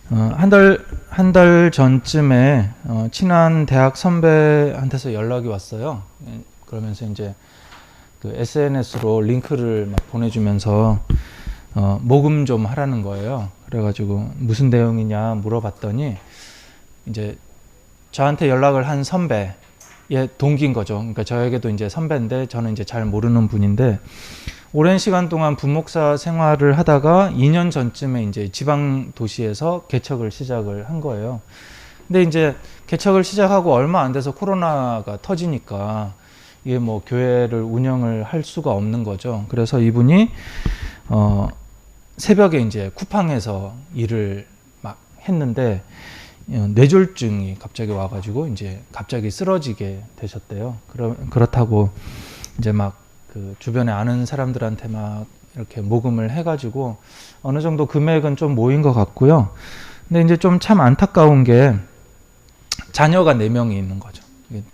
한 달 전쯤에 친한 대학 선배한테서 연락이 왔어요. 그러면서 이제 그 SNS로 링크를 막 보내주면서 모금 좀 하라는 거예요. 그래가지고 무슨 내용이냐 물어봤더니 이제 저한테 연락을 한 선배의 동기인 거죠. 그러니까 저에게도 이제 선배인데 저는 이제 잘 모르는 분인데 오랜 시간 동안 부목사 생활을 하다가 2년 전쯤에 이제 지방 도시에서 개척을 시작을 한 거예요. 근데 이제 개척을 시작하고 얼마 안 돼서 코로나가 터지니까 이게 뭐 교회를 운영을 할 수가 없는 거죠. 그래서 이분이 새벽에 이제 쿠팡에서 일을 막 했는데 뇌졸중이 갑자기 와가지고 이제 갑자기 쓰러지게 되셨대요. 그렇다고 이제 막 그 주변에 아는 사람들한테 막 이렇게 모금을 해가지고 어느 정도 금액은 좀 모인 것 같고요. 근데 이제 좀 참 안타까운 게 자녀가 4명이 있는 거죠.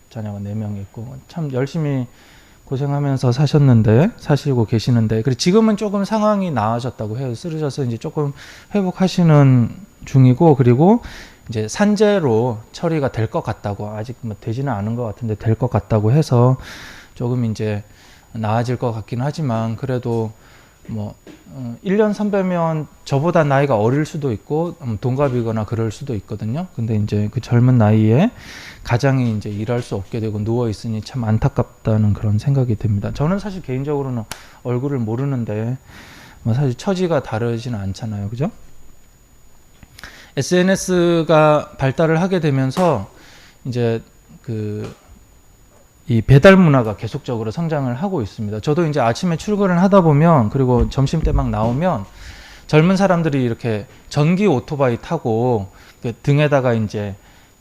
자녀가 4명이 있고 참 열심히 고생하면서 사시고 계시는데 그리고 지금은 조금 상황이 나아졌다고 해요. 쓰러져서 이제 조금 회복하시는 중이고 그리고 이제 산재로 처리가 될 것 같다고 아직 뭐 되지는 않은 것 같은데 될 것 같다고 해서 조금 이제 나아질 것 같긴 하지만 그래도 뭐 1년 선배면 저보다 나이가 어릴 수도 있고 동갑이거나 그럴 수도 있거든요. 근데 이제 그 젊은 나이에 가장이 이제 일할 수 없게 되고 누워 있으니 참 안타깝다는 그런 생각이 듭니다. 저는 사실 개인적으로는 얼굴을 모르는데 뭐 사실 처지가 다르지는 않잖아요. 그죠? SNS가 발달을 하게 되면서 이제 이 배달 문화가 계속적으로 성장을 하고 있습니다. 저도 이제 아침에 출근을 하다 보면 그리고 점심 때 막 나오면 젊은 사람들이 이렇게 전기 오토바이 타고 그 등에다가 이제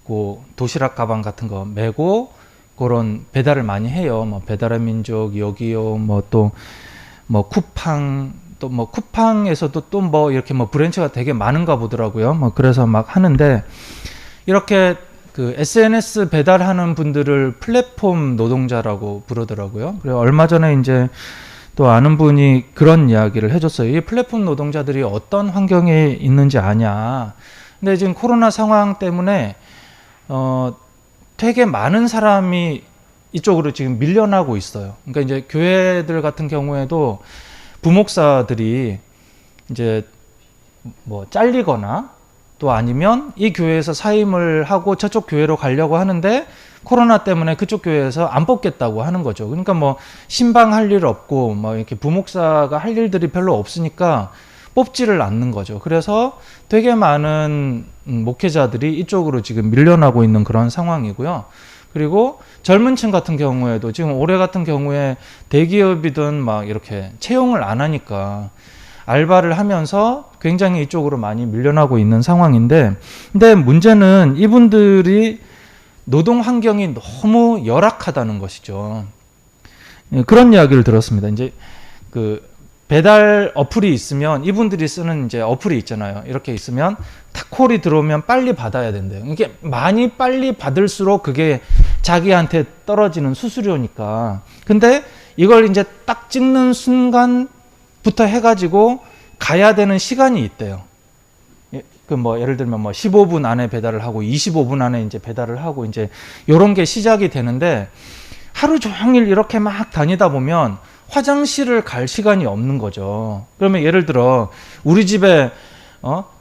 그 도시락 가방 같은 거 메고 그런 배달을 많이 해요. 뭐 배달의 민족, 여기요, 뭐 또 뭐 쿠팡 또 뭐 쿠팡에서도 또 뭐 이렇게 뭐 브랜치가 되게 많은가 보더라고요. 뭐 그래서 막 하는데 이렇게 그 SNS 배달하는 분들을 플랫폼 노동자라고 부르더라고요. 그리고 얼마 전에 이제 또 아는 분이 그런 이야기를 해줬어요. 이 플랫폼 노동자들이 어떤 환경에 있는지 아냐. 근데 지금 코로나 상황 때문에 되게 많은 사람이 이쪽으로 지금 밀려나고 있어요. 그러니까 이제 교회들 같은 경우에도 부목사들이 이제 뭐 잘리거나 또 아니면 이 교회에서 사임을 하고 저쪽 교회로 가려고 하는데 코로나 때문에 그쪽 교회에서 안 뽑겠다고 하는 거죠. 그러니까 뭐 신방할 일 없고 뭐 이렇게 부목사가 할 일들이 별로 없으니까 뽑지를 않는 거죠. 그래서 되게 많은 목회자들이 이쪽으로 지금 밀려나고 있는 그런 상황이고요. 그리고 젊은 층 같은 경우에도 지금 올해 같은 경우에 대기업이든 막 이렇게 채용을 안 하니까 알바를 하면서 굉장히 이쪽으로 많이 밀려나고 있는 상황인데 근데 문제는 이분들이 노동 환경이 너무 열악하다는 것이죠. 그런 이야기를 들었습니다. 이제 그 배달 어플이 있으면 이분들이 쓰는 이제 어플이 있잖아요. 이렇게 있으면 탁콜이 들어오면 빨리 받아야 된대요. 이게 많이 빨리 받을수록 그게 자기한테 떨어지는 수수료니까. 근데 이걸 이제 딱 찍는 순간부터 해가지고 가야 되는 시간이 있대요. 그 뭐 예를 들면 뭐 15분 안에 배달을 하고 25분 안에 이제 배달을 하고 이제 요런 게 시작이 되는데 하루 종일 이렇게 막 다니다 보면 화장실을 갈 시간이 없는 거죠. 그러면 예를 들어 우리 집에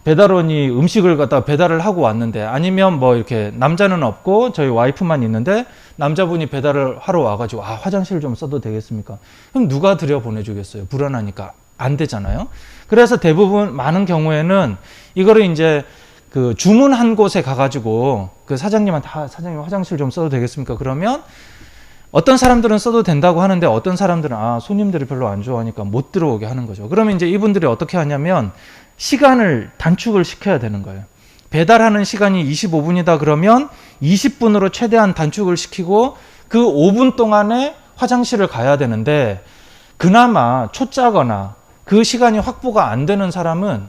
배달원이 음식을 갖다 배달을 하고 왔는데 아니면 뭐 이렇게 남자는 없고 저희 와이프만 있는데 남자분이 배달을 하러 와가지고 화장실 좀 써도 되겠습니까? 그럼 누가 들여보내주겠어요? 불안하니까 안 되잖아요. 그래서 대부분 많은 경우에는 이거를 이제 그 주문한 곳에 가가지고 그 사장님한테 사장님 화장실 좀 써도 되겠습니까? 그러면 어떤 사람들은 써도 된다고 하는데 어떤 사람들은 손님들이 별로 안 좋아하니까 못 들어오게 하는 거죠. 그러면 이제 이분들이 어떻게 하냐면 시간을 단축을 시켜야 되는 거예요. 배달하는 시간이 25분이다 그러면 20분으로 최대한 단축을 시키고 그 5분 동안에 화장실을 가야 되는데 그나마 초짜거나 그 시간이 확보가 안 되는 사람은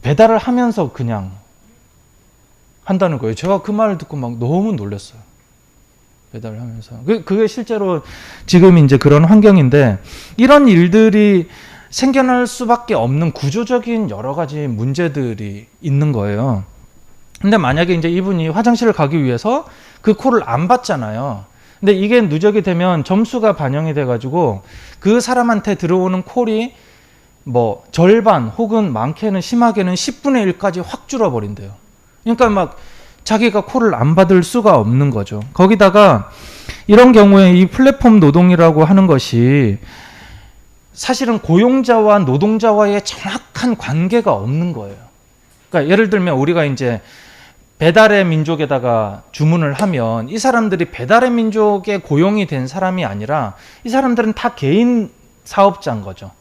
배달을 하면서 그냥 한다는 거예요. 제가 그 말을 듣고 막 너무 놀랐어요. 배달을 하면서. 그게 실제로 지금 이제 그런 환경인데 이런 일들이 생겨날 수밖에 없는 구조적인 여러 가지 문제들이 있는 거예요. 근데 만약에 이제 이분이 화장실을 가기 위해서 그 콜을 안 받잖아요. 근데 이게 누적이 되면 점수가 반영이 돼가지고 그 사람한테 들어오는 콜이 뭐 절반 혹은 많게는 심하게는 10분의 1까지 확 줄어버린대요. 그러니까 막 자기가 콜을 안 받을 수가 없는 거죠. 거기다가 이런 경우에 이 플랫폼 노동이라고 하는 것이 사실은 고용자와 노동자와의 정확한 관계가 없는 거예요. 그러니까 예를 들면 우리가 이제 배달의 민족에다가 주문을 하면 이 사람들이 배달의 민족에 고용이 된 사람이 아니라 이 사람들은 다 개인 사업자인 거죠.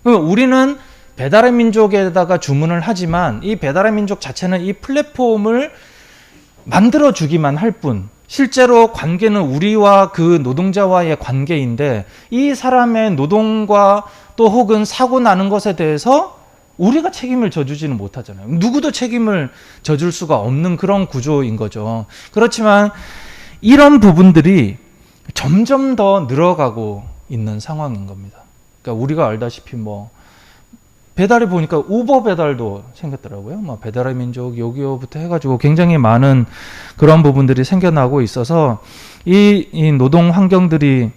우리는 배달의 민족에다가 주문을 하지만 이 배달의 민족 자체는 이 플랫폼을 만들어 주기만 할 뿐, 실제로 관계는 우리와 그 노동자와의 관계인데 이 사람의 노동과 또 혹은 사고 나는 것에 대해서 우리가 책임을 져주지는 못하잖아요. 누구도 책임을 져줄 수가 없는 그런 구조인 거죠. 그렇지만 이런 부분들이 점점 더 늘어가고 있는 상황인 겁니다. 그러니까 우리가 알다시피 뭐 배달이 보니까 우버 배달도 생겼더라고요. 뭐 배달의 민족, 요기요부터 해가지고 굉장히 많은 그런 부분들이 생겨나고 있어서 이 노동 환경들이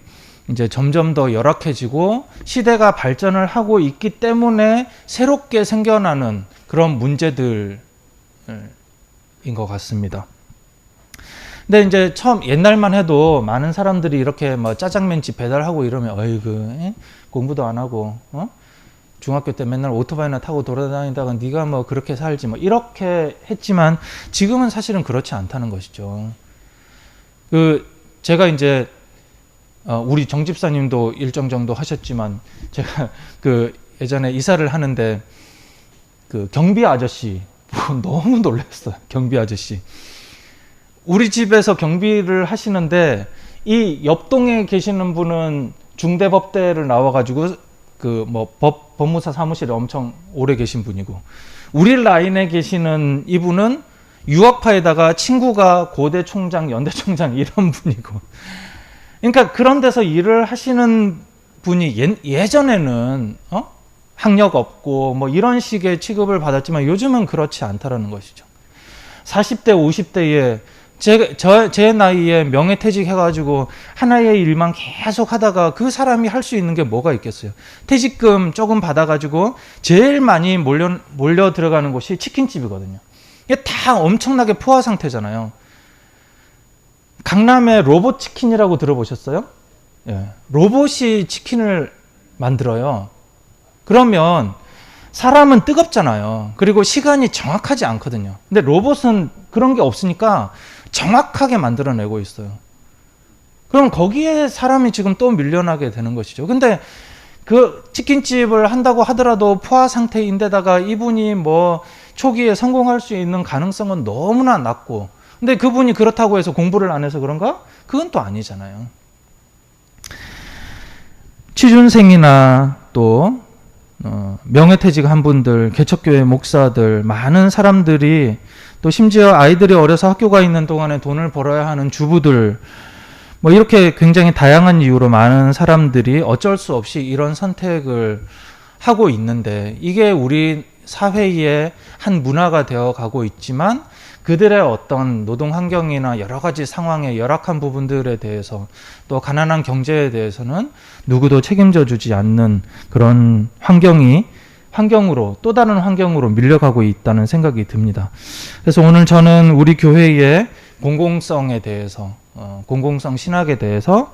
이제 점점 더 열악해지고 시대가 발전을 하고 있기 때문에 새롭게 생겨나는 그런 문제들인 것 같습니다. 근데 이제 처음 옛날만 해도 많은 사람들이 이렇게 뭐 짜장면집 배달하고 이러면 어이구 공부도 안 하고 중학교 때 맨날 오토바이나 타고 돌아다니다가 네가 뭐 그렇게 살지 뭐 이렇게 했지만 지금은 사실은 그렇지 않다는 것이죠. 제가 이제 우리 정 집사님도 일정 정도 하셨지만 제가 예전에 이사를 하는데 경비 아저씨 너무 놀랐어요. 경비 아저씨. 우리 집에서 경비를 하시는데 이 옆동에 계시는 분은 중대법대를 나와가지고 법무사 사무실에 엄청 오래 계신 분이고 우리 라인에 계시는 이분은 유학파에다가 친구가 고대 총장, 연대 총장 이런 분이고 그러니까 그런 데서 일을 하시는 분이 예전에는 학력 없고 뭐 이런 식의 취급을 받았지만 요즘은 그렇지 않다라는 것이죠. 40대, 50대에 제 나이에 명예퇴직 해가지고 하나의 일만 계속 하다가 그 사람이 할 수 있는 게 뭐가 있겠어요. 퇴직금 조금 받아가지고 제일 많이 몰려 들어가는 곳이 치킨집이거든요. 이게 다 엄청나게 포화 상태잖아요. 강남에 로봇 치킨이라고 들어보셨어요? 예. 로봇이 치킨을 만들어요. 그러면 사람은 뜨겁잖아요. 그리고 시간이 정확하지 않거든요. 근데 로봇은 그런 게 없으니까 정확하게 만들어내고 있어요. 그럼 거기에 사람이 지금 또 밀려나게 되는 것이죠. 근데 그 치킨집을 한다고 하더라도 포화 상태인데다가 이분이 뭐 초기에 성공할 수 있는 가능성은 너무나 낮고 근데 그분이 그렇다고 해서 공부를 안 해서 그런가? 그건 또 아니잖아요. 취준생이나 또 명예퇴직한 분들, 개척교회 목사들, 많은 사람들이 또 심지어 아이들이 어려서 학교가 있는 동안에 돈을 벌어야 하는 주부들 뭐 이렇게 굉장히 다양한 이유로 많은 사람들이 어쩔 수 없이 이런 선택을 하고 있는데 이게 우리 사회의 한 문화가 되어 가고 있지만 그들의 어떤 노동 환경이나 여러 가지 상황의 열악한 부분들에 대해서 또 가난한 경제에 대해서는 누구도 책임져 주지 않는 그런 환경으로 또 다른 환경으로 밀려가고 있다는 생각이 듭니다. 그래서 오늘 저는 우리 교회의 공공성에 대해서 공공성 신학에 대해서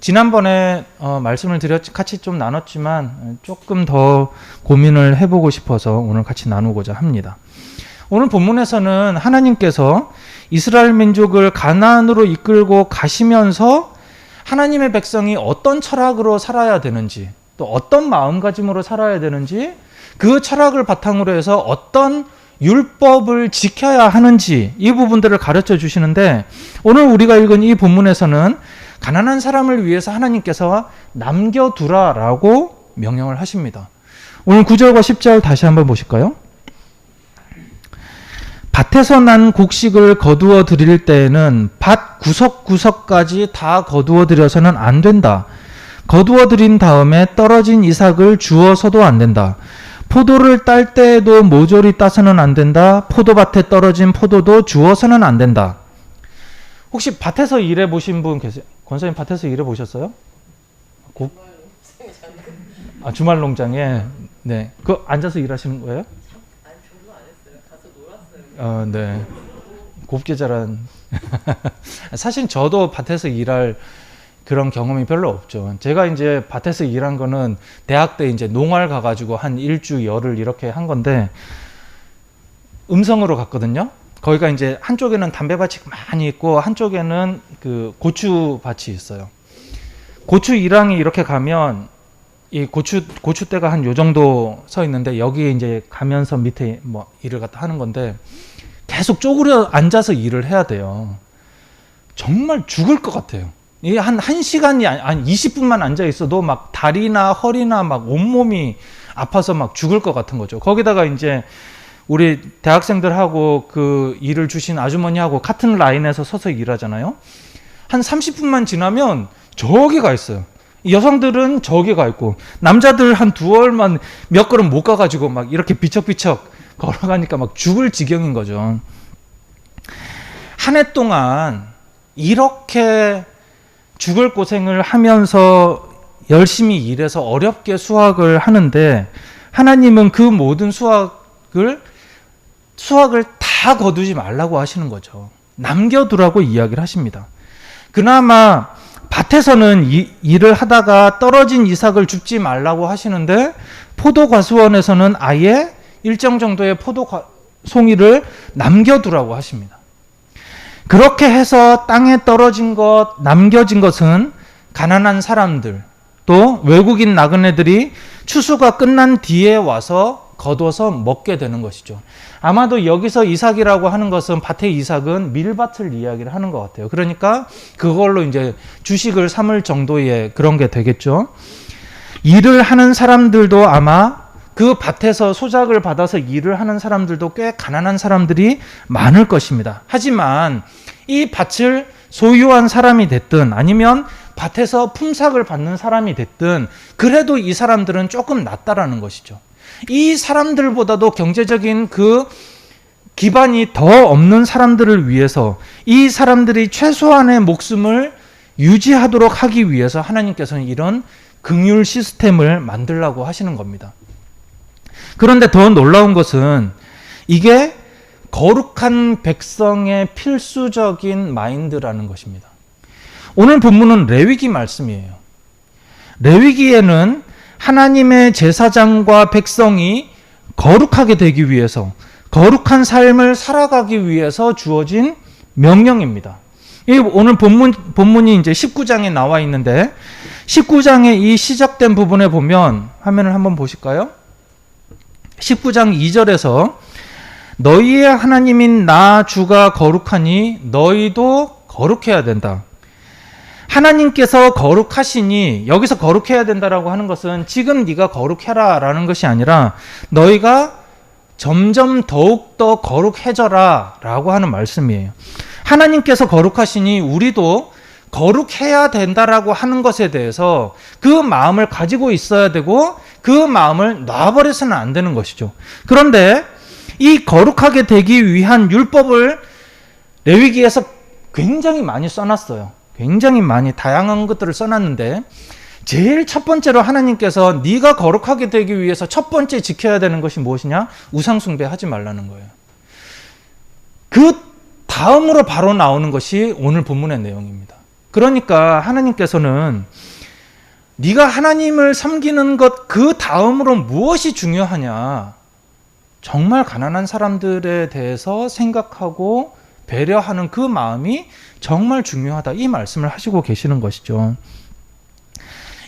지난번에 말씀을 같이 좀 나눴지만 조금 더 고민을 해보고 싶어서 오늘 같이 나누고자 합니다. 오늘 본문에서는 하나님께서 이스라엘 민족을 가나안으로 이끌고 가시면서 하나님의 백성이 어떤 철학으로 살아야 되는지 또 어떤 마음가짐으로 살아야 되는지 그 철학을 바탕으로 해서 어떤 율법을 지켜야 하는지 이 부분들을 가르쳐 주시는데 오늘 우리가 읽은 이 본문에서는 가난한 사람을 위해서 하나님께서 남겨두라라고 명령을 하십니다. 오늘 9절과 10절 다시 한번 보실까요? 밭에서 난 곡식을 거두어 드릴 때에는 밭 구석구석까지 다 거두어 드려서는 안 된다. 거두어 들인 다음에 떨어진 이삭을 주어서도 안 된다. 포도를 딸 때에도 모조리 따서는 안 된다. 포도밭에 떨어진 포도도 주어서는 안 된다. 혹시 밭에서 일해 보신 분 계세요? 권사님 밭에서 일해 보셨어요? 주말 농장에. 네. 그 앉아서 일하시는 거예요? 아니, 저도 안 했어요. 가서 놀았어요. 네. 곱게 자란. 사실 저도 밭에서 일할 그런 경험이 별로 없죠. 제가 이제 밭에서 일한 거는 대학 때 이제 농활 가가지고 한 일주 열흘 이렇게 한 건데, 음성으로 갔거든요. 거기가 이제 한쪽에는 담배밭이 많이 있고 한쪽에는 그 고추밭이 있어요. 고추 일항이 이렇게 가면 이 고추대가 한 요 정도 서 있는데, 여기에 이제 가면서 밑에 뭐 일을 갖다 하는 건데, 계속 쪼그려 앉아서 일을 해야 돼요. 정말 죽을 것 같아요. 이게 한 1시간이 한 20분만 앉아 있어도 막 다리나 허리나 막 온몸이 아파서 막 죽을 것 같은 거죠. 거기다가 이제 우리 대학생들하고 그 일을 주신 아주머니하고 같은 라인에서 서서 일하잖아요. 한 30분만 지나면 저기 가 있어요. 여성들은 저기 가 있고, 남자들 한 두월만 몇 걸음 못 가가지고 막 이렇게 비척비척 걸어가니까 막 죽을 지경인 거죠. 한 해 동안 이렇게 죽을 고생을 하면서 열심히 일해서 어렵게 수확을 하는데, 하나님은 그 모든 수확을 다 거두지 말라고 하시는 거죠. 남겨두라고 이야기를 하십니다. 그나마 밭에서는 일을 하다가 떨어진 이삭을 줍지 말라고 하시는데, 포도과수원에서는 아예 일정 정도의 송이를 남겨두라고 하십니다. 그렇게 해서 땅에 떨어진 것, 남겨진 것은 가난한 사람들, 또 외국인 나그네들이 추수가 끝난 뒤에 와서 거둬서 먹게 되는 것이죠. 아마도 여기서 이삭이라고 하는 것은, 밭의 이삭은 밀밭을 이야기를 하는 것 같아요. 그러니까 그걸로 이제 주식을 삼을 정도의 그런 게 되겠죠. 일을 하는 사람들도 아마 그 밭에서 소작을 받아서 일을 하는 사람들도 꽤 가난한 사람들이 많을 것입니다. 하지만 이 밭을 소유한 사람이 됐든 아니면 밭에서 품삯을 받는 사람이 됐든, 그래도 이 사람들은 조금 낫다라는 것이죠. 이 사람들보다도 경제적인 그 기반이 더 없는 사람들을 위해서, 이 사람들이 최소한의 목숨을 유지하도록 하기 위해서 하나님께서는 이런 긍휼 시스템을 만들라고 하시는 겁니다. 그런데 더 놀라운 것은, 이게 거룩한 백성의 필수적인 마인드라는 것입니다. 오늘 본문은 레위기 말씀이에요. 레위기에는 하나님의 제사장과 백성이 거룩하게 되기 위해서, 거룩한 삶을 살아가기 위해서 주어진 명령입니다. 오늘 본문이 이제 19장에 나와 있는데, 19장의 이 시작된 부분에 보면, 화면을 한번 보실까요? 19장 2절에서 너희의 하나님인 나 주가 거룩하니 너희도 거룩해야 된다. 하나님께서 거룩하시니, 여기서 거룩해야 된다라고 하는 것은 지금 네가 거룩해라 라는 것이 아니라 너희가 점점 더욱더 거룩해져라 라고 하는 말씀이에요. 하나님께서 거룩하시니 우리도 거룩해야 된다라고 하는 것에 대해서 그 마음을 가지고 있어야 되고, 그 마음을 놔버려서는 안 되는 것이죠. 그런데 이 거룩하게 되기 위한 율법을 레위기에서 굉장히 많이 써놨어요. 굉장히 많이 다양한 것들을 써놨는데, 제일 첫 번째로 하나님께서 네가 거룩하게 되기 위해서 첫 번째 지켜야 되는 것이 무엇이냐? 우상 숭배하지 말라는 거예요. 그 다음으로 바로 나오는 것이 오늘 본문의 내용입니다. 그러니까 하나님께서는 네가 하나님을 섬기는 것 그 다음으로 무엇이 중요하냐? 정말 가난한 사람들에 대해서 생각하고 배려하는 그 마음이 정말 중요하다, 이 말씀을 하시고 계시는 것이죠.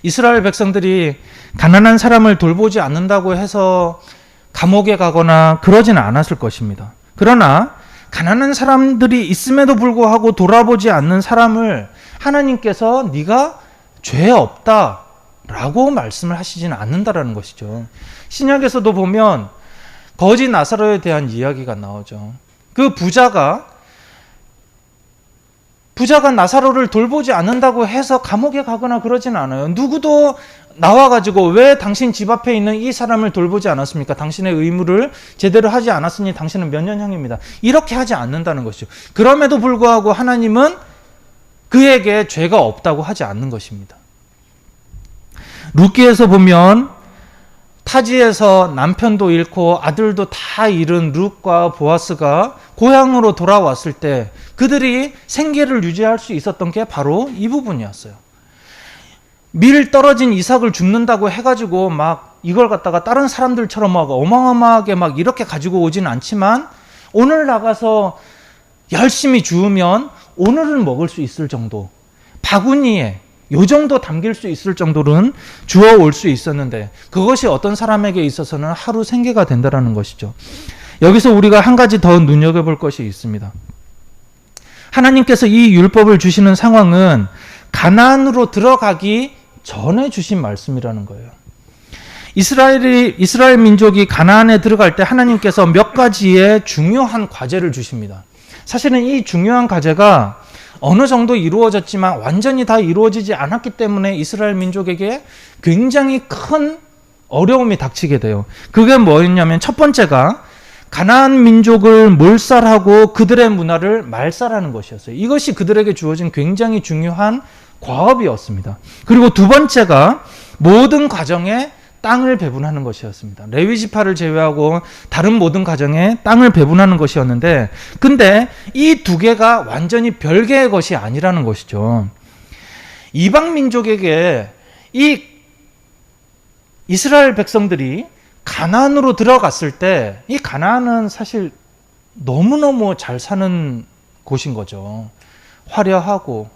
이스라엘 백성들이 가난한 사람을 돌보지 않는다고 해서 감옥에 가거나 그러지는 않았을 것입니다. 그러나 가난한 사람들이 있음에도 불구하고 돌아보지 않는 사람을 하나님께서 네가 죄 없다라고 말씀을 하시지는 않는다라는 것이죠. 신약에서도 보면 거지 나사로에 대한 이야기가 나오죠. 그 부자가 부자가 나사로를 돌보지 않는다고 해서 감옥에 가거나 그러진 않아요. 누구도 나와가지고 왜 당신 집 앞에 있는 이 사람을 돌보지 않았습니까? 당신의 의무를 제대로 하지 않았으니 당신은 면연형입니다. 이렇게 하지 않는다는 것이죠. 그럼에도 불구하고 하나님은 그에게 죄가 없다고 하지 않는 것입니다. 룻기에서 보면 타지에서 남편도 잃고 아들도 다 잃은 룻과 보아스가 고향으로 돌아왔을 때 그들이 생계를 유지할 수 있었던 게 바로 이 부분이었어요. 밀 떨어진 이삭을 줍는다고 해가지고 막 이걸 갖다가 다른 사람들처럼 막 어마어마하게 막 이렇게 가지고 오진 않지만 오늘 나가서 열심히 주우면 오늘은 먹을 수 있을 정도, 바구니에 요 정도 담길 수 있을 정도는 주워올 수 있었는데 그것이 어떤 사람에게 있어서는 하루 생계가 된다는 것이죠. 여기서 우리가 한 가지 더 눈여겨볼 것이 있습니다. 하나님께서 이 율법을 주시는 상황은 가나안으로 들어가기 전에 주신 말씀이라는 거예요. 이스라엘 민족이 가나안에 들어갈 때 하나님께서 몇 가지의 중요한 과제를 주십니다. 사실은 이 중요한 과제가 어느 정도 이루어졌지만 완전히 다 이루어지지 않았기 때문에 이스라엘 민족에게 굉장히 큰 어려움이 닥치게 돼요. 그게 뭐였냐면 첫 번째가 가나안 민족을 몰살하고 그들의 문화를 말살하는 것이었어요. 이것이 그들에게 주어진 굉장히 중요한 과업이었습니다. 그리고 두 번째가 모든 가정에 땅을 배분하는 것이었습니다. 레위 지파를 제외하고 다른 모든 가정에 땅을 배분하는 것이었는데 근데 이 두 개가 완전히 별개의 것이 아니라는 것이죠. 이방 민족에게 이 이스라엘 백성들이 가나안으로 들어갔을 때 이 가나안은 사실 너무너무 잘 사는 곳인 거죠. 화려하고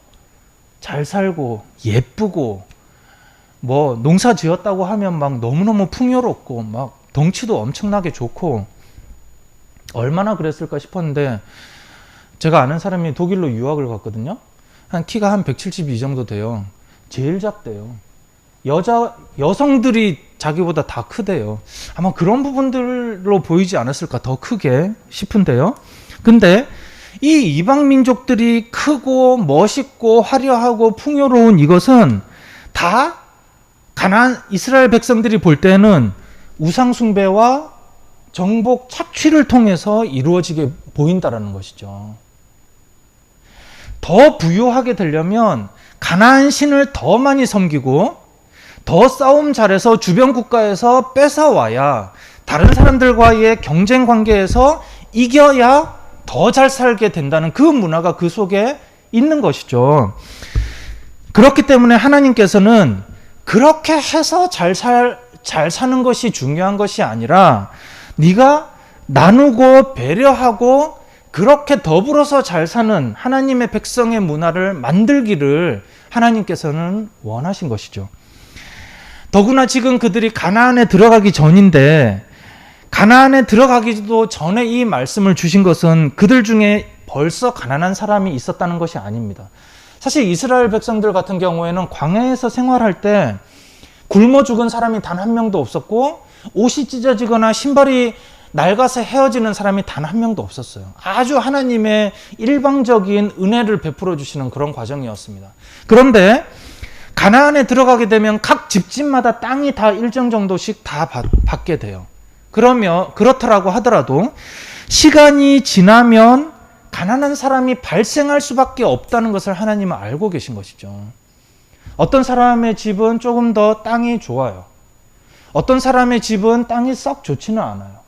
잘 살고 예쁘고 뭐 농사 지었다고 하면 막 너무너무 풍요롭고 막 덩치도 엄청나게 좋고 얼마나 그랬을까 싶었는데 제가 아는 사람이 독일로 유학을 갔거든요. 키가 한 172 정도 돼요. 제일 작대요. 여성들이 자기보다 다 크대요. 아마 그런 부분들로 보이지 않았을까 더 크게 싶은데요. 근데 이 이방 민족들이 크고 멋있고 화려하고 풍요로운 이것은 다 가나안 이스라엘 백성들이 볼 때는 우상 숭배와 정복 착취를 통해서 이루어지게 보인다라는 것이죠. 더 부유하게 되려면 가나안 신을 더 많이 섬기고 더 싸움 잘해서 주변 국가에서 뺏어와야 다른 사람들과의 경쟁 관계에서 이겨야 더 잘 살게 된다는 그 문화가 그 속에 있는 것이죠. 그렇기 때문에 하나님께서는 그렇게 해서 잘 사는 것이 중요한 것이 아니라 네가 나누고 배려하고 그렇게 더불어서 잘 사는 하나님의 백성의 문화를 만들기를 하나님께서는 원하신 것이죠. 더구나 지금 그들이 가나안에 들어가기 전인데 가나안에 들어가기도 전에 이 말씀을 주신 것은 그들 중에 벌써 가난한 사람이 있었다는 것이 아닙니다. 사실 이스라엘 백성들 같은 경우에는 광야에서 생활할 때 굶어 죽은 사람이 단 한 명도 없었고 옷이 찢어지거나 신발이 낡아서 헤어지는 사람이 단 한 명도 없었어요. 아주 하나님의 일방적인 은혜를 베풀어 주시는 그런 과정이었습니다. 그런데 가나안에 들어가게 되면 각 집집마다 땅이 다 일정 정도씩 다 받게 돼요. 그러면 그렇더라고 하더라도 시간이 지나면 가난한 사람이 발생할 수밖에 없다는 것을 하나님은 알고 계신 것이죠. 어떤 사람의 집은 조금 더 땅이 좋아요. 어떤 사람의 집은 땅이 썩 좋지는 않아요.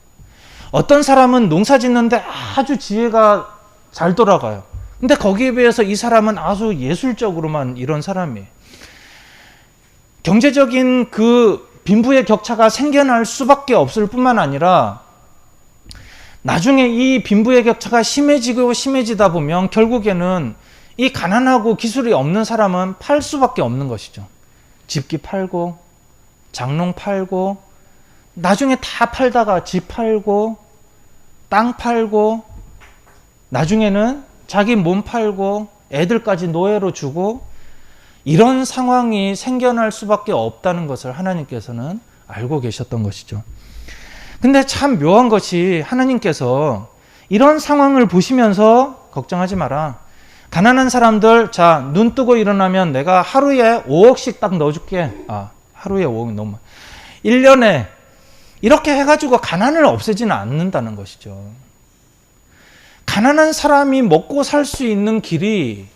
어떤 사람은 농사 짓는데 아주 지혜가 잘 돌아가요. 근데 거기에 비해서 이 사람은 아주 예술적으로만 이런 사람이에요. 경제적인 그 빈부의 격차가 생겨날 수밖에 없을 뿐만 아니라 나중에 이 빈부의 격차가 심해지고 심해지다 보면 결국에는 이 가난하고 기술이 없는 사람은 팔 수밖에 없는 것이죠. 집기 팔고 장롱 팔고 나중에 다 팔다가 집 팔고 땅 팔고 나중에는 자기 몸 팔고 애들까지 노예로 주고 이런 상황이 생겨날 수밖에 없다는 것을 하나님께서는 알고 계셨던 것이죠. 근데 참 묘한 것이 하나님께서 이런 상황을 보시면서 걱정하지 마라. 가난한 사람들, 자, 눈 뜨고 일어나면 내가 하루에 5억씩 딱 넣어줄게. 아, 하루에 5억 너무. 1년에 이렇게 해가지고 가난을 없애지는 않는다는 것이죠. 가난한 사람이 먹고 살 수 있는 길이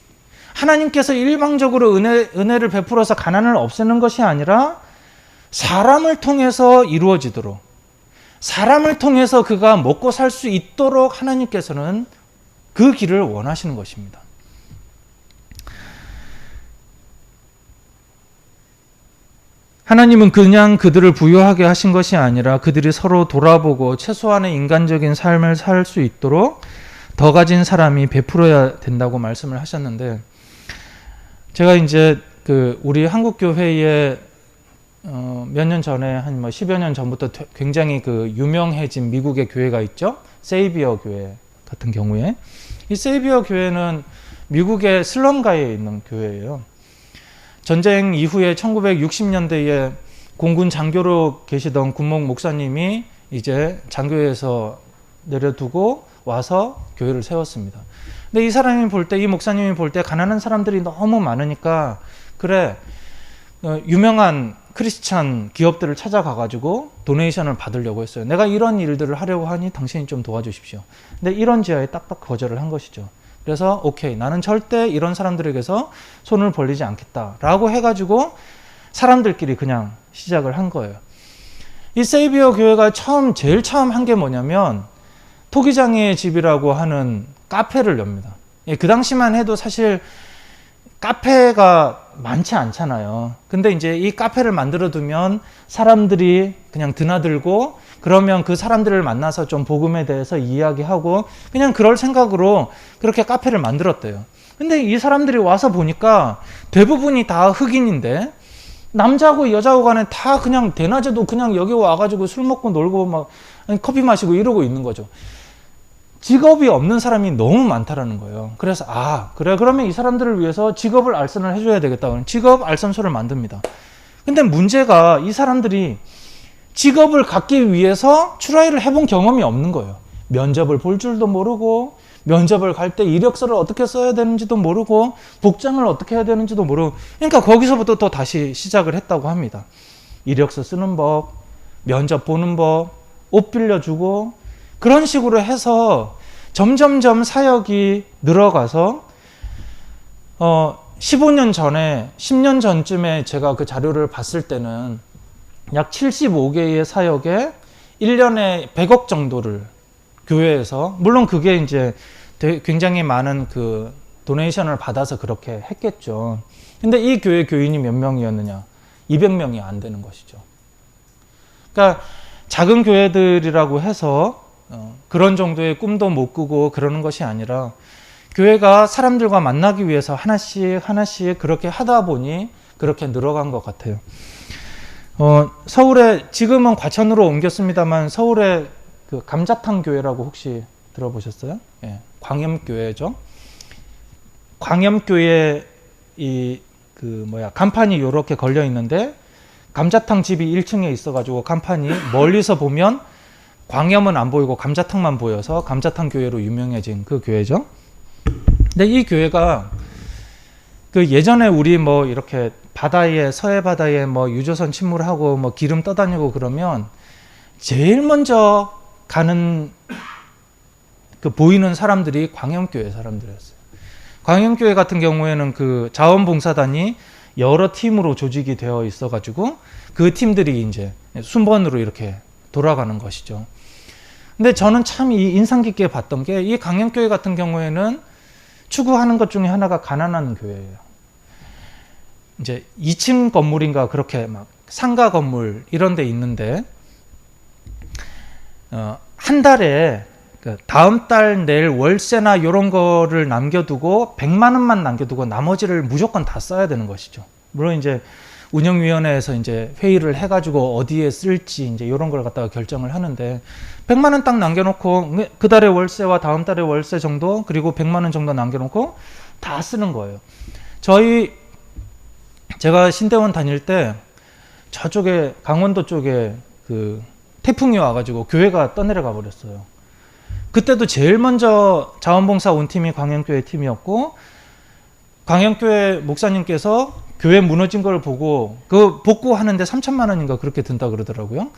하나님께서 일방적으로 은혜를 베풀어서 가난을 없애는 것이 아니라 사람을 통해서 이루어지도록, 사람을 통해서 그가 먹고 살 수 있도록 하나님께서는 그 길을 원하시는 것입니다. 하나님은 그냥 그들을 부유하게 하신 것이 아니라 그들이 서로 돌아보고 최소한의 인간적인 삶을 살 수 있도록 더 가진 사람이 베풀어야 된다고 말씀을 하셨는데, 제가 이제 우리 한국교회에 몇 년 전에 한 10여 년 전부터 굉장히 유명해진 미국의 교회가 있죠. 세이비어 교회 같은 경우에, 이 세이비어 교회는 미국의 슬럼가에 있는 교회예요. 전쟁 이후에 1960년대에 공군 장교로 계시던 군목 목사님이 이제 장교에서 내려두고 와서 교회를 세웠습니다. 근데 이 사람이 볼 때, 이 목사님이 볼 때 가난한 사람들이 너무 많으니까, 그래, 유명한 크리스찬 기업들을 찾아가가지고 도네이션을 받으려고 했어요. 내가 이런 일들을 하려고 하니 당신이 좀 도와주십시오. 근데 이런 지하에 딱딱 거절을 한 것이죠. 그래서 오케이, 나는 절대 이런 사람들에게서 손을 벌리지 않겠다라고 해가지고 사람들끼리 그냥 시작을 한 거예요. 이 세이비어 교회가 제일 처음 한 게 뭐냐면 토기장의 집이라고 하는 카페를 엽니다. 그 당시만 해도 사실 카페가 많지 않잖아요. 근데 이제 이 카페를 만들어 두면 사람들이 그냥 드나들고, 그러면 그 사람들을 만나서 좀 복음에 대해서 이야기하고 그냥 그럴 생각으로 그렇게 카페를 만들었대요. 근데 이 사람들이 와서 보니까 대부분이 다 흑인인데, 남자하고 여자하고 간에 다 그냥 대낮에도 그냥 여기 와가지고 술 먹고 놀고 막 커피 마시고 이러고 있는 거죠. 직업이 없는 사람이 너무 많다라는 거예요. 그래서 그래, 그러면 이 사람들을 위해서 직업을 알선을 해줘야 되겠다. 직업 알선소를 만듭니다. 근데 문제가 이 사람들이 직업을 갖기 위해서 트라이를 해본 경험이 없는 거예요. 면접을 볼 줄도 모르고, 면접을 갈 때 이력서를 어떻게 써야 되는지도 모르고, 복장을 어떻게 해야 되는지도 모르고, 그러니까 거기서부터 또 다시 시작을 했다고 합니다. 이력서 쓰는 법, 면접 보는 법, 옷 빌려주고, 그런 식으로 해서 점점점 사역이 늘어가서 15년 전에, 10년 전쯤에 제가 그 자료를 봤을 때는 약 75개의 사역에 1년에 100억 정도를 교회에서, 물론 그게 이제 굉장히 많은 도네이션을 받아서 그렇게 했겠죠. 근데 이 교회 교인이 몇 명이었느냐? 200명이 안 되는 것이죠. 그러니까 작은 교회들이라고 해서 그런 정도의 꿈도 못 꾸고 그러는 것이 아니라, 교회가 사람들과 만나기 위해서 하나씩 그렇게 하다 보니 그렇게 늘어간 것 같아요. 서울에, 지금은 과천으로 옮겼습니다만, 서울에 감자탕 교회라고 혹시 들어보셨어요? 예, 광염교회죠. 광염교회 간판이 이렇게 걸려 있는데, 감자탕 집이 1층에 있어가지고 간판이 멀리서 보면 광염은 안 보이고 감자탕만 보여서 감자탕 교회로 유명해진 그 교회죠. 근데 이 교회가 예전에 우리 이렇게 바다에, 서해 바다에 유조선 침몰하고 기름 떠다니고 그러면 제일 먼저 가는 보이는 사람들이 광염교회 사람들이었어요. 광염교회 같은 경우에는 자원봉사단이 여러 팀으로 조직이 되어 있어가지고 그 팀들이 이제 순번으로 이렇게 돌아가는 것이죠. 근데 저는 참 인상 깊게 봤던 게, 이 광염교회 같은 경우에는 추구하는 것 중에 하나가 가난한 교회예요. 이제 2층 건물인가 그렇게 상가 건물 이런 데 있는데, 한 달에 다음 달 낼 월세나 이런 거를 남겨두고 100만 원만 남겨두고 나머지를 무조건 다 써야 되는 것이죠. 물론 이제 운영위원회에서 이제 회의를 해가지고 어디에 쓸지 이제 이런 걸 갖다가 결정을 하는데, 100만 원 딱 남겨놓고 그 달의 월세와 다음 달의 월세 정도, 그리고 100만 원 정도 남겨놓고 다 쓰는 거예요. 제가 신대원 다닐 때 저쪽에 강원도 쪽에 태풍이 와가지고 교회가 떠내려가 버렸어요. 그때도 제일 먼저 자원봉사 온 팀이 광양교회 팀이었고, 광양교회 목사님께서 교회 무너진 걸 보고 그 복구하는데 3천만 원인가 그렇게 든다 그러더라고요.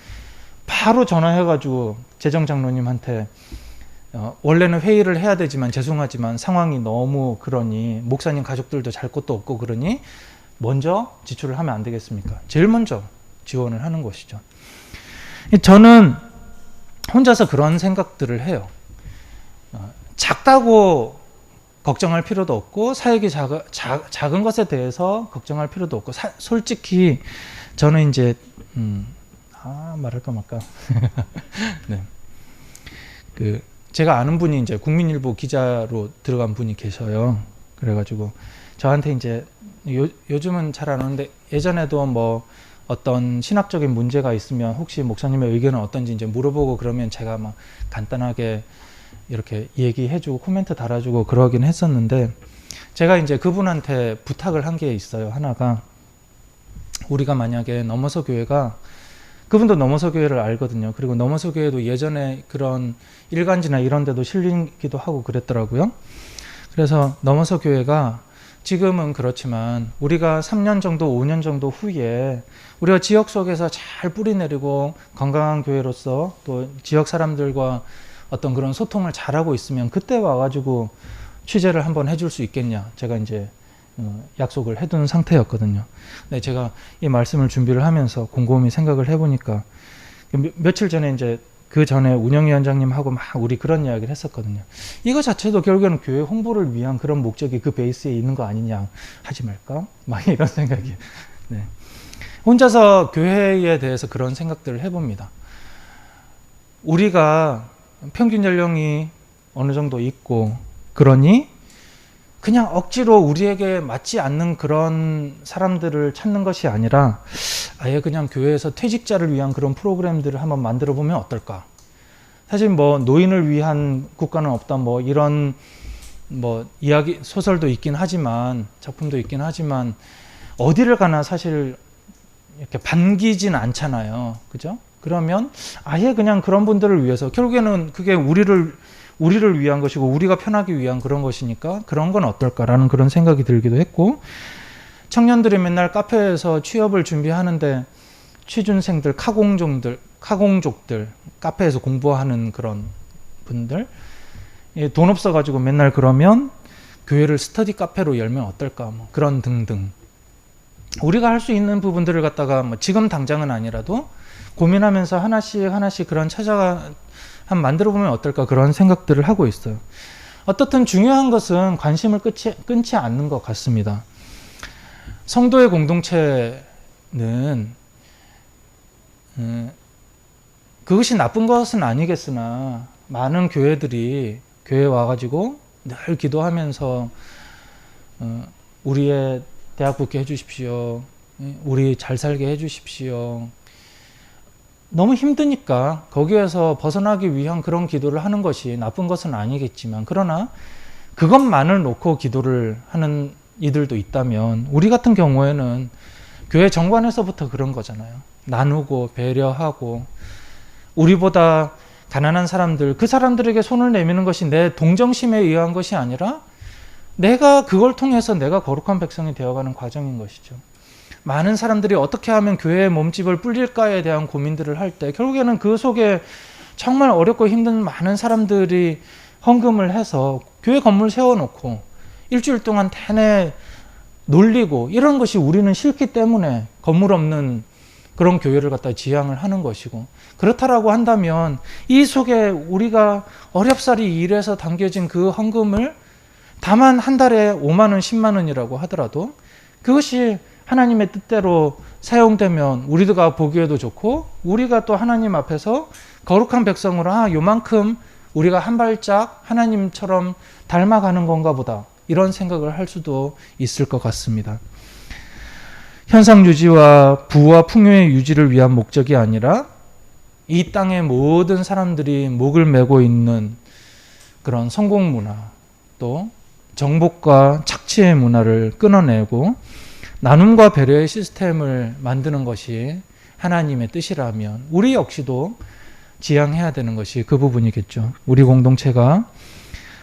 바로 전화해가지고 재정장로님한테 원래는 회의를 해야 되지만 죄송하지만 상황이 너무 그러니 목사님 가족들도 잘 곳도 없고 그러니 먼저 지출을 하면 안 되겠습니까? 제일 먼저 지원을 하는 것이죠. 저는 혼자서 그런 생각들을 해요. 작다고 걱정할 필요도 없고 사역이 작은 것에 대해서 걱정할 필요도 없고 솔직히 저는 이제 말할까 말까 네. 제가 아는 분이 이제 국민일보 기자로 들어간 분이 계셔요. 그래가지고 저한테 이제 요즘은 잘 안 오는데 예전에도 뭐 어떤 신학적인 문제가 있으면 혹시 목사님의 의견은 어떤지 이제 물어보고 그러면 제가 막 간단하게 이렇게 얘기해주고 코멘트 달아주고 그러긴 했었는데 제가 이제 그분한테 부탁을 한 게 있어요. 하나가 우리가 만약에 넘어서 교회가 그분도 넘어서 교회를 알거든요. 그리고 넘어서 교회도 예전에 그런 일간지나 이런 데도 실리기도 하고 그랬더라고요. 그래서 넘어서 교회가 지금은 그렇지만 우리가 3년 정도 5년 정도 후에 우리가 지역 속에서 잘 뿌리내리고 건강한 교회로서 또 지역 사람들과 어떤 그런 소통을 잘하고 있으면 그때 와가지고 취재를 한번 해줄 수 있겠냐. 제가 이제 약속을 해둔 상태였거든요. 근데 제가 이 말씀을 준비를 하면서 곰곰이 생각을 해보니까 며칠 전에 이제 그 전에 운영위원장님하고 막 우리 그런 이야기를 했었거든요. 이거 자체도 결국에는 교회 홍보를 위한 그런 목적이 그 베이스에 있는 거 아니냐. 하지 말까? 막 이런 생각이. 네. 혼자서 교회에 대해서 그런 생각들을 해봅니다. 우리가 평균 연령이 어느 정도 있고 그러니 그냥 억지로 우리에게 맞지 않는 그런 사람들을 찾는 것이 아니라 아예 그냥 교회에서 퇴직자를 위한 그런 프로그램들을 한번 만들어 보면 어떨까. 사실 뭐 노인을 위한 국가는 없다 뭐 이런 뭐 이야기 소설도 있긴 하지만 작품도 있긴 하지만 어디를 가나 사실 이렇게 반기진 않잖아요. 그죠? 그러면 아예 그냥 그런 분들을 위해서 결국에는 그게 우리를 위한 것이고 우리가 편하기 위한 그런 것이니까 그런 건 어떨까라는 그런 생각이 들기도 했고 청년들이 맨날 카페에서 취업을 준비하는데 취준생들, 카공족들 카페에서 공부하는 그런 분들 돈 없어가지고 맨날 그러면 교회를 스터디 카페로 열면 어떨까 뭐 그런 등등 우리가 할 수 있는 부분들을 갖다가 뭐 지금 당장은 아니라도 고민하면서 하나씩 그런 한번 만들어 보면 어떨까 그런 생각들을 하고 있어요. 어떻든 중요한 것은 관심을 끊지 않는 것 같습니다. 성도의 공동체는 그것이 나쁜 것은 아니겠으나 많은 교회들이 교회에 와가지고 늘 기도하면서 우리의 대학 붙게 해주십시오. 우리 잘 살게 해주십시오. 너무 힘드니까 거기에서 벗어나기 위한 그런 기도를 하는 것이 나쁜 것은 아니겠지만 그러나 그것만을 놓고 기도를 하는 이들도 있다면 우리 같은 경우에는 교회 정관에서부터 그런 거잖아요. 나누고 배려하고 우리보다 가난한 사람들 그 사람들에게 손을 내미는 것이 내 동정심에 의한 것이 아니라 내가 그걸 통해서 내가 거룩한 백성이 되어가는 과정인 것이죠. 많은 사람들이 어떻게 하면 교회의 몸집을 불릴까에 대한 고민들을 할 때 결국에는 그 속에 정말 어렵고 힘든 많은 사람들이 헌금을 해서 교회 건물 세워놓고 일주일 동안 내내 놀리고 이런 것이 우리는 싫기 때문에 건물 없는 그런 교회를 갖다 지향을 하는 것이고 그렇다라고 한다면 이 속에 우리가 어렵사리 일해서 담겨진 그 헌금을 다만 한 달에 5만 원, 10만 원이라고 하더라도 그것이 하나님의 뜻대로 사용되면 우리가 보기에도 좋고 우리가 또 하나님 앞에서 거룩한 백성으로 요만큼 우리가 한 발짝 하나님처럼 닮아가는 건가 보다 이런 생각을 할 수도 있을 것 같습니다. 현상 유지와 부와 풍요의 유지를 위한 목적이 아니라 이 땅의 모든 사람들이 목을 메고 있는 그런 성공 문화 또 정복과 착취의 문화를 끊어내고 나눔과 배려의 시스템을 만드는 것이 하나님의 뜻이라면 우리 역시도 지향해야 되는 것이 그 부분이겠죠. 우리 공동체가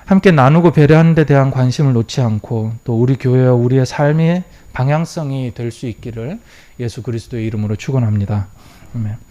함께 나누고 배려하는 데 대한 관심을 놓지 않고 또 우리 교회와 우리의 삶의 방향성이 될 수 있기를 예수 그리스도의 이름으로 축원합니다. 아멘.